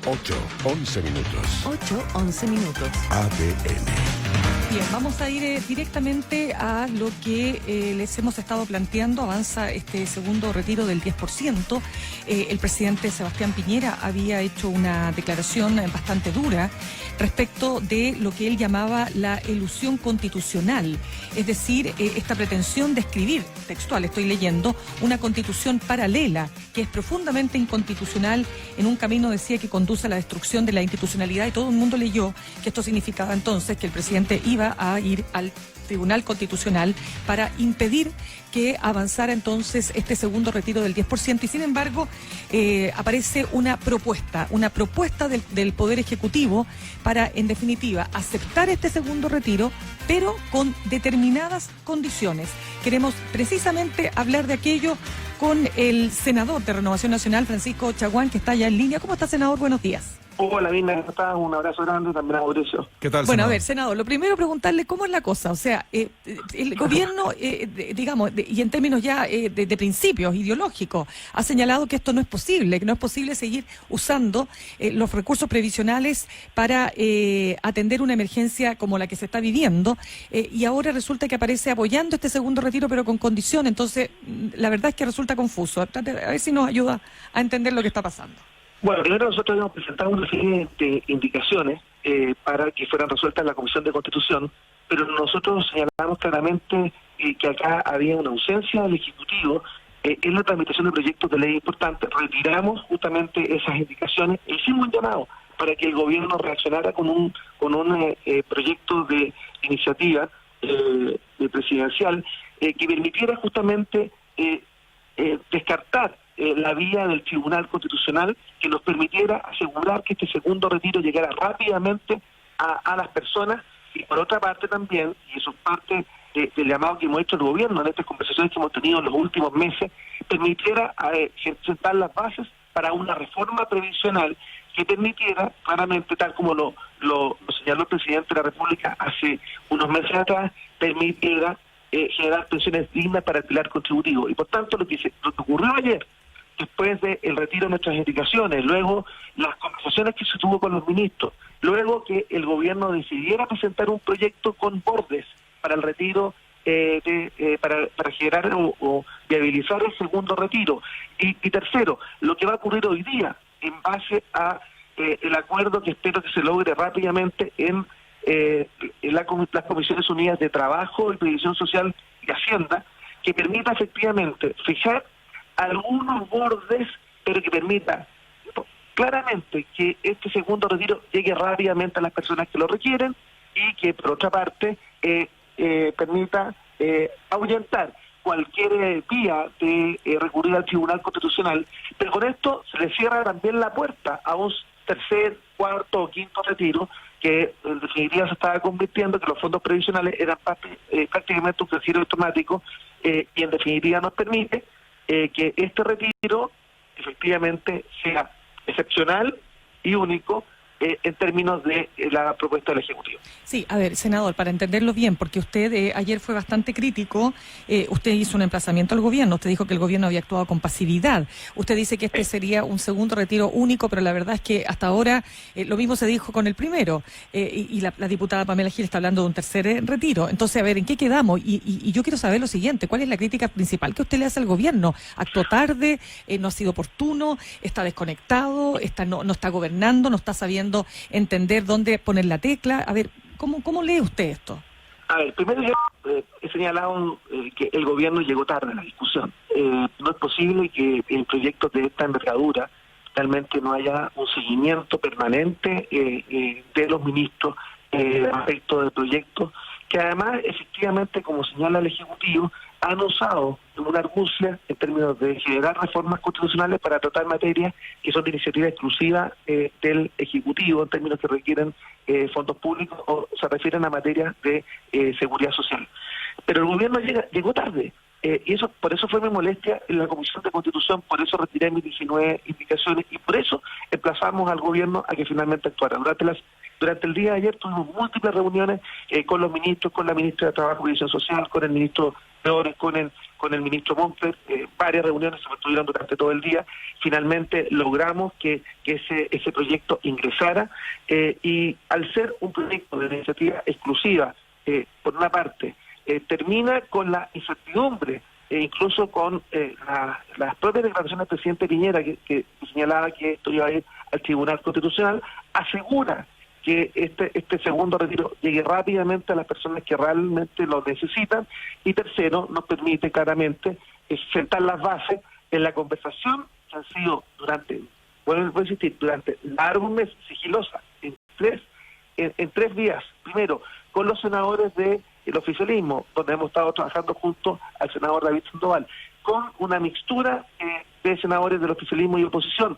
8:11. 8:11. ADN. Bien, vamos a ir directamente a lo que les hemos estado planteando. Avanza este segundo retiro del 10%. El presidente Sebastián Piñera había hecho una declaración bastante dura respecto de lo que él llamaba la elusión constitucional, es decir, esta pretensión de escribir, textual estoy leyendo, una constitución paralela que es profundamente inconstitucional, en un camino, decía, que conduce a la destrucción de la institucionalidad, y todo el mundo leyó que esto significaba entonces que el presidente iba a ir al Tribunal Constitucional para impedir que avanzara entonces este segundo retiro del 10%, y sin embargo aparece una propuesta del Poder Ejecutivo para, en definitiva, aceptar este segundo retiro, pero con determinadas condiciones. Queremos precisamente hablar de aquello con el senador de Renovación Nacional, Francisco Chaguán, que está ya en línea. ¿Cómo está, senador? Buenos días. Hola, Dina, un abrazo grande también a Mauricio. ¿Qué tal, Bueno, senador? a ver, senador, lo primero preguntarle cómo es la cosa. O sea, el gobierno, digamos, y en términos ya de principios ideológicos, ha señalado que esto no es posible, que no es posible seguir usando los recursos previsionales para atender una emergencia como la que se está viviendo, y ahora resulta que aparece apoyando este segundo retiro, pero con condición. Entonces, la verdad es que resulta confuso. A ver si nos ayuda a entender lo que está pasando. Bueno, primero nosotros habíamos presentado una serie de indicaciones para que fueran resueltas en la Comisión de Constitución, pero nosotros señalamos claramente que acá había una ausencia del Ejecutivo en la tramitación de proyectos de ley importantes. Retiramos justamente esas indicaciones e hicimos un llamado para que el gobierno reaccionara con un proyecto de iniciativa presidencial que permitiera justamente descartar la vía del Tribunal Constitucional, que nos permitiera asegurar que este segundo retiro llegara rápidamente a las personas, y por otra parte también, y eso es parte del llamado que hemos hecho al gobierno en estas conversaciones que hemos tenido en los últimos meses, permitiera sentar las bases para una reforma previsional que permitiera claramente, tal como lo señaló el presidente de la República hace unos meses atrás, permitiera generar pensiones dignas para el pilar contributivo. Y por tanto lo que ocurrió ayer, después del retiro de nuestras indicaciones, luego las conversaciones que se tuvo con los ministros, luego que el gobierno decidiera presentar un proyecto con bordes para el retiro, para generar o viabilizar el segundo retiro. Y tercero, lo que va a ocurrir hoy día, en base a el acuerdo que espero que se logre rápidamente en las Comisiones Unidas de Trabajo y Previsión Social y Hacienda, que permita efectivamente fijar algunos bordes, pero que permita claramente que este segundo retiro llegue rápidamente a las personas que lo requieren, y que por otra parte permita ahuyentar cualquier vía de recurrir al Tribunal Constitucional. Pero con esto se le cierra también la puerta a un tercer, cuarto o quinto retiro, que en definitiva se estaba convirtiendo, que los fondos previsionales eran prácticamente un retiro automático, y en definitiva nos permite que este retiro efectivamente sea excepcional y único en términos de la propuesta del Ejecutivo. Sí, a ver, senador, para entenderlo bien, porque usted ayer fue bastante crítico, usted hizo un emplazamiento al gobierno, usted dijo que el gobierno había actuado con pasividad, usted dice que este sería un segundo retiro único, pero la verdad es que hasta ahora lo mismo se dijo con el primero, y la diputada Pamela Gil está hablando de un tercer retiro. Entonces, a ver, ¿en qué quedamos? Y yo quiero saber lo siguiente, ¿cuál es la crítica principal que usted le hace al gobierno? ¿Actuó tarde? ¿No ha sido oportuno? ¿Está desconectado? ¿No está gobernando? ¿No está sabiendo entender dónde poner la tecla? A ver, ¿cómo lee usted esto? A ver, primero yo he señalado que el gobierno llegó tarde a la discusión. No es posible que en proyectos de esta envergadura realmente no haya un seguimiento permanente de los ministros respecto del proyecto, que además, efectivamente, como señala el Ejecutivo, han usado una argucia en términos de generar reformas constitucionales para tratar materias que son de iniciativa exclusiva del Ejecutivo, en términos que requieren fondos públicos o se refieren a materias de seguridad social. Pero el gobierno llegó tarde. Y eso, por eso fue mi molestia en la Comisión de Constitución, por eso retiré mis 19 indicaciones y por eso emplazamos al gobierno a que finalmente actuara. Durante el día de ayer tuvimos múltiples reuniones con los ministros, con la ministra de Trabajo y Previsión Social, con el ministro con el ministro Monfort, varias reuniones se mantuvieron durante todo el día. Finalmente logramos que ese proyecto ingresara, y al ser un proyecto de iniciativa exclusiva, por una parte, termina con la incertidumbre, incluso con las propias declaraciones del presidente Piñera, que señalaba que esto iba a ir al Tribunal Constitucional, asegura que este segundo retiro llegue rápidamente a las personas que realmente lo necesitan, y tercero, nos permite claramente sentar las bases en la conversación que han sido durante largos meses, sigilosa, en tres vías. Primero, con los senadores del oficialismo, donde hemos estado trabajando junto al senador David Sandoval, con una mixtura de senadores del oficialismo y oposición,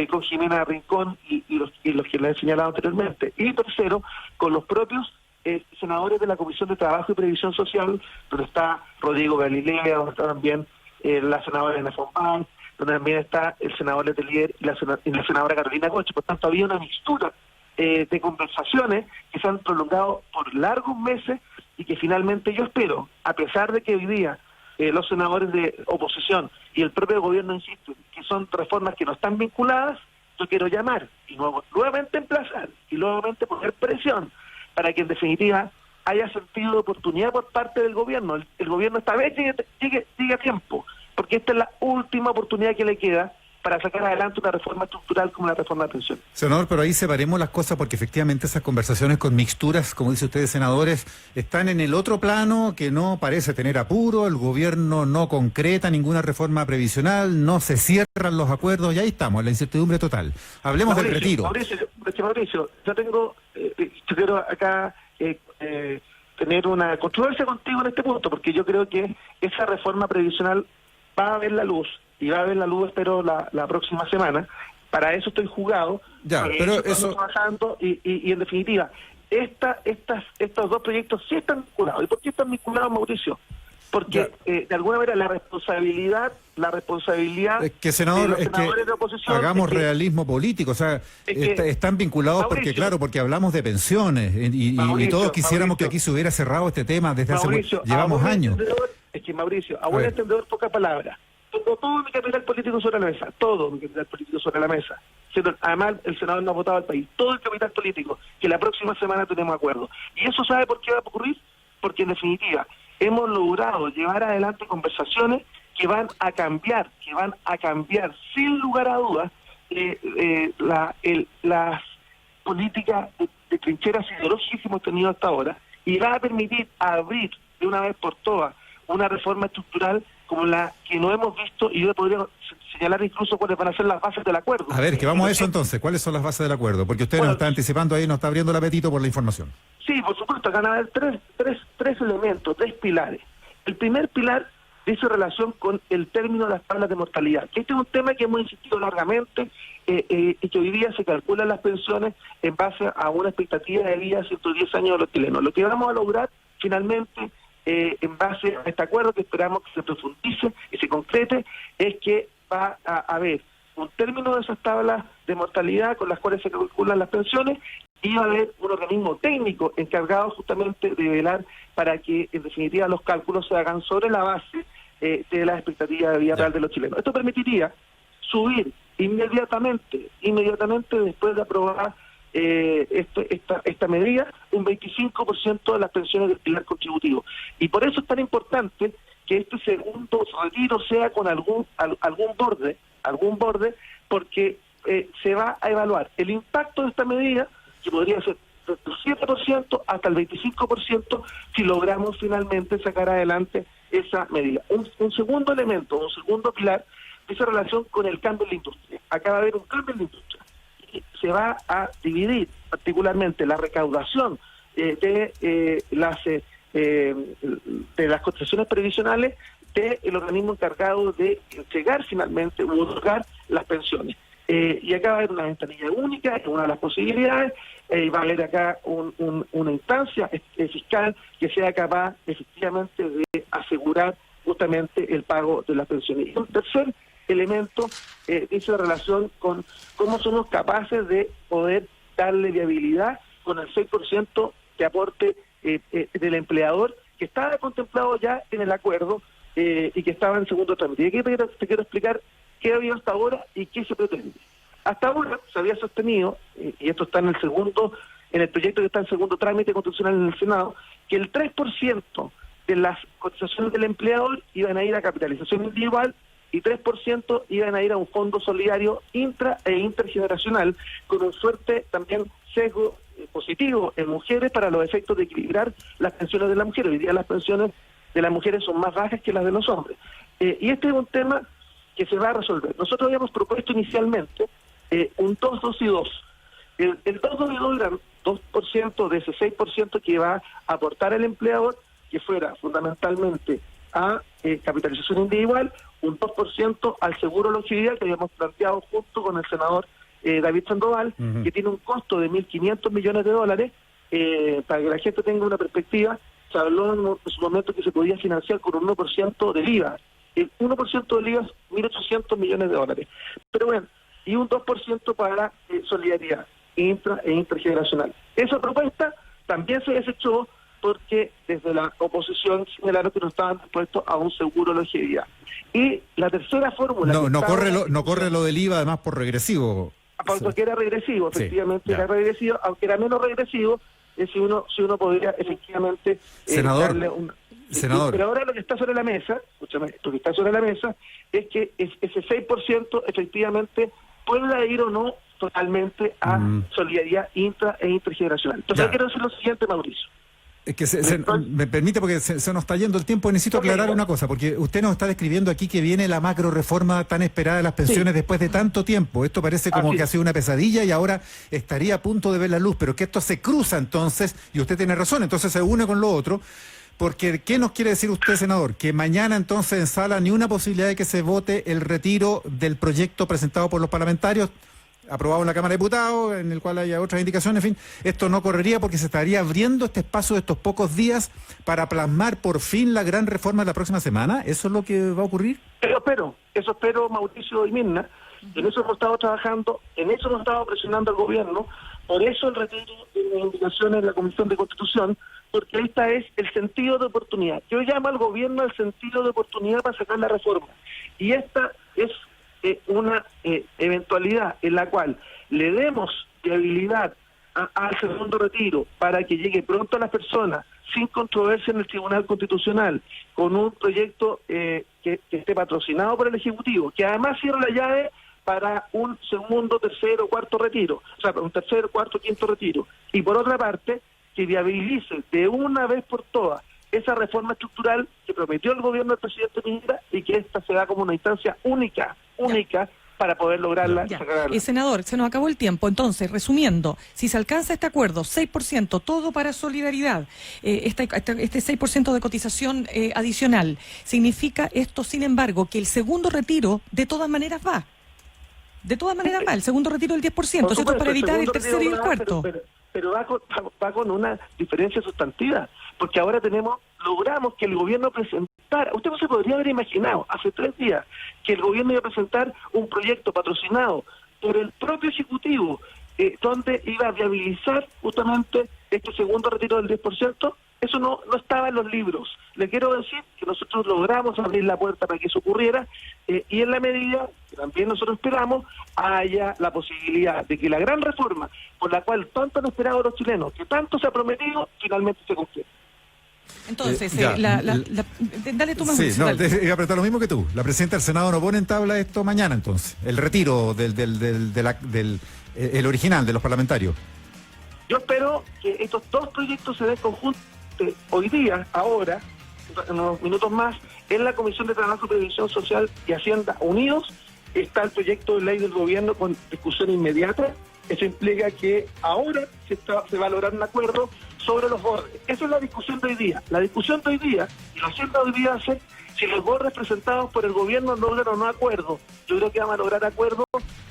con Jimena Rincón y los que le he señalado anteriormente. Y tercero, con los propios senadores de la Comisión de Trabajo y Previsión Social, donde está Rodrigo Galilea, donde está también la senadora Elena Fompán, donde también está el senador Letelier y la senadora Carolina Coche. Por tanto, había una mixtura de conversaciones que se han prolongado por largos meses, y que finalmente yo espero, a pesar de que hoy día los senadores de oposición y el propio gobierno insisten que son reformas que no están vinculadas, yo quiero llamar y nuevamente emplazar y nuevamente poner presión para que en definitiva haya sentido de oportunidad por parte del gobierno. El gobierno esta vez llegue a tiempo, porque esta es la última oportunidad que le queda para sacar adelante una reforma estructural como la reforma de pensiones. Senador, pero ahí separemos las cosas, porque efectivamente esas conversaciones con mixturas, como dice usted, senadores, están en el otro plano, que no parece tener apuro, el gobierno no concreta ninguna reforma previsional, no se cierran los acuerdos, y ahí estamos, la incertidumbre total. Hablemos del retiro. Mauricio, yo quiero acá tener una controversia contigo en este punto, porque yo creo que esa reforma previsional va a ver la luz, y va a ver la luz, espero, la próxima semana. Para eso estoy jugado, pero eso trabajando, y en definitiva, estos dos proyectos sí están vinculados. ¿Y por qué están vinculados, Mauricio? Porque de alguna manera la responsabilidad es que, senador, de los senadores de oposición, hagamos realismo político, o sea, están vinculados, Mauricio, porque hablamos de pensiones, y todos quisiéramos que aquí se hubiera cerrado este tema desde llevamos años. Es que, Mauricio, a buen entendedor, pocas palabras. Pongo todo mi capital político sobre la mesa, todo mi capital político sobre la mesa. Además, el senador no ha votado al país, todo el capital político, que la próxima semana tenemos acuerdo. ¿Y eso sabe por qué va a ocurrir? Porque en definitiva hemos logrado llevar adelante conversaciones que van a cambiar sin lugar a dudas las políticas de trincheras ideológicas que hemos tenido hasta ahora, y va a permitir abrir de una vez por todas una reforma estructural como la que no hemos visto, y yo podría señalar incluso cuáles van a ser las bases del acuerdo. A ver, que vamos a eso entonces. ¿Cuáles son las bases del acuerdo? Porque usted nos está anticipando ahí, nos está abriendo el apetito por la información. Sí, por supuesto, acá van a haber tres elementos, tres pilares. El primer pilar dice relación con el término de las tablas de mortalidad, que este es un tema que hemos insistido largamente, y que hoy día se calculan las pensiones en base a una expectativa de vida de 110 años de los chilenos. Lo que vamos a lograr finalmente, en base a este acuerdo que esperamos que se profundice y se concrete, es que va a haber un término de esas tablas de mortalidad con las cuales se calculan las pensiones, y va a haber un organismo técnico encargado justamente de velar para que en definitiva los cálculos se hagan sobre la base de las expectativas de vida real de los chilenos. Esto permitiría subir inmediatamente después de aprobar esta medida, un 25% de las pensiones del pilar contributivo. Y por eso es tan importante que este segundo retiro sea con algún borde, porque se va a evaluar el impacto de esta medida, que podría ser del 7% hasta el 25% si logramos finalmente sacar adelante esa medida. Un segundo elemento, un segundo pilar, dice relación con el cambio en la industria. Acá va a haber un cambio en la industria. Se va a dividir particularmente la recaudación de las cotizaciones previsionales del organismo encargado de entregar finalmente o otorgar las pensiones. Y acá va a haber una ventanilla única, es una de las posibilidades, va a haber acá una instancia fiscal que sea capaz efectivamente de asegurar justamente el pago de las pensiones. Y un tercer elemento dice relación con cómo somos capaces de poder darle viabilidad con el 6% de aporte del empleador, que estaba contemplado ya en el acuerdo y que estaba en segundo trámite. Y aquí te quiero explicar qué ha habido hasta ahora y qué se pretende. Hasta ahora se había sostenido, y esto está en el proyecto que está en segundo trámite constitucional en el Senado, que el 3% de las cotizaciones del empleador iban a ir a capitalización individual y 3% iban a ir a un fondo solidario intra e intergeneracional, con un fuerte también sesgo positivo en mujeres para los efectos de equilibrar las pensiones de las mujeres. Hoy día las pensiones de las mujeres son más bajas que las de los hombres. Y este es un tema que se va a resolver. Nosotros habíamos propuesto inicialmente un 2, 2 y 2. El 2, 2 y 2 eran 2% de ese 6% que iba a aportar el empleador, que fuera fundamentalmente a capitalización individual, un 2% al seguro longevidad que habíamos planteado junto con el senador David Sandoval, que tiene un costo de $1.500 millones. Para que la gente tenga una perspectiva, se habló en su momento que se podía financiar con un 1% del IVA. El 1% del IVA es $1.800 millones. Pero bueno, y un 2% para solidaridad intra e intergeneracional. Esa propuesta también se desechó porque desde la oposición señalaron que no estaban dispuestos a un seguro de longevidad. Y la tercera fórmula... No corre lo del IVA además por regresivo. Porque era regresivo, efectivamente, sí, era regresivo, aunque era menos regresivo, si uno podría efectivamente senador, darle un... Senador. Pero ahora lo que está sobre la mesa, escúchame, lo que está sobre la mesa es que ese 6% efectivamente pueda ir o no totalmente a solidaridad intra e intergeneracional. Entonces yo quiero decir lo siguiente, Mauricio. Es que me permite, porque se nos está yendo el tiempo, necesito aclarar una cosa, porque usted nos está describiendo aquí que viene la macro reforma tan esperada de las pensiones después de tanto tiempo. Esto parece como que ha sido una pesadilla y ahora estaría a punto de ver la luz, pero que esto se cruza entonces, y usted tiene razón, entonces se une con lo otro, porque ¿qué nos quiere decir usted, senador? Que mañana entonces en sala ni una posibilidad de que se vote el retiro del proyecto presentado por los parlamentarios, aprobado en la Cámara de Diputados, en el cual haya otras indicaciones, en fin, esto no correría porque se estaría abriendo este espacio de estos pocos días para plasmar por fin la gran reforma de la próxima semana. ¿Eso es lo que va a ocurrir? Eso espero, Mauricio y Mirna. En eso hemos estado trabajando, en eso hemos estado presionando al gobierno, por eso el retiro de las indicaciones en la Comisión de Constitución, porque esta es el sentido de oportunidad. Yo llamo al gobierno al sentido de oportunidad para sacar la reforma. Y esta es una eventualidad en la cual le demos viabilidad al segundo retiro para que llegue pronto a las personas sin controversia en el Tribunal Constitucional, con un proyecto que esté patrocinado por el Ejecutivo, que además cierra la llave para un segundo, tercero, cuarto retiro, o sea, para un tercer, cuarto, quinto retiro, y por otra parte, que viabilice de una vez por todas esa reforma estructural que prometió el gobierno del presidente Piñera y que esta se da como una instancia única para poder lograrla. Senador, se nos acabó el tiempo. Entonces, resumiendo, si se alcanza este acuerdo, 6%, todo para solidaridad, este 6% de cotización adicional, significa esto, sin embargo, que el segundo retiro de todas maneras va. De todas maneras va, el segundo retiro del 10%, ¿cierto? Para evitar el tercero y el cuarto. Pero va con una diferencia sustantiva, porque ahora logramos que el gobierno presentara, usted no se podría haber imaginado hace 3 días que el gobierno iba a presentar un proyecto patrocinado por el propio Ejecutivo, donde iba a viabilizar justamente este segundo retiro del 10%, eso no estaba en los libros. Le quiero decir que nosotros logramos abrir la puerta para que eso ocurriera, y en la medida que también nosotros esperamos haya la posibilidad de que la gran reforma por la cual tanto han esperado los chilenos, que tanto se ha prometido, finalmente se cumpla. Entonces, dale tú más. Sí, iba a apretar lo mismo que tú. La presidenta del Senado no pone en tabla esto mañana, entonces, el retiro el original de los parlamentarios. Yo espero que estos dos proyectos se den conjuntos hoy día, ahora, en unos minutos más, en la Comisión de Trabajo, Previsión Social y Hacienda unidos. Está el proyecto de ley del gobierno con discusión inmediata. Eso implica que ahora se va a lograr un acuerdo sobre los bordes. Esa es la discusión de hoy día. La discusión de hoy día y la Hacienda de hoy día va a ser si los bordes presentados por el gobierno logran o no acuerdo. Yo creo que van a lograr acuerdo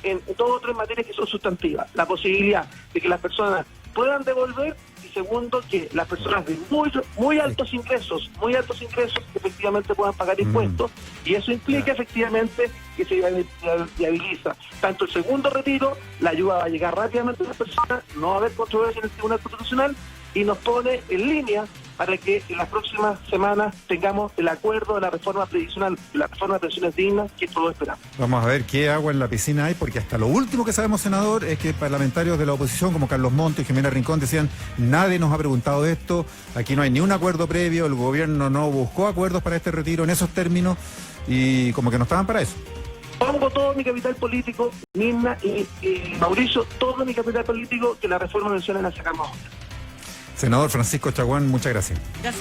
en 2 o 3 materias que son sustantivas. La posibilidad de que las personas puedan devolver, y segundo, que las personas de muy altos ingresos efectivamente puedan pagar impuestos, y eso implica efectivamente que se viabiliza tanto el segundo retiro, la ayuda va a llegar rápidamente a las personas, no va a haber controversia en el Tribunal Constitucional, y nos pone en línea para que en las próximas semanas tengamos el acuerdo de la reforma previsional, la reforma de pensiones dignas que todos esperamos. Vamos a ver qué agua en la piscina hay, porque hasta lo último que sabemos, senador, es que parlamentarios de la oposición como Carlos Montes y Jimena Rincón decían: nadie nos ha preguntado esto, aquí no hay ni un acuerdo previo, el gobierno no buscó acuerdos para este retiro en esos términos y como que no estaban para eso. Pongo todo mi capital político, Mirna y Mauricio, todo mi capital político, que la reforma de pensiones la sacamos ahora. Senador Francisco Chaguán, muchas gracias. Gracias.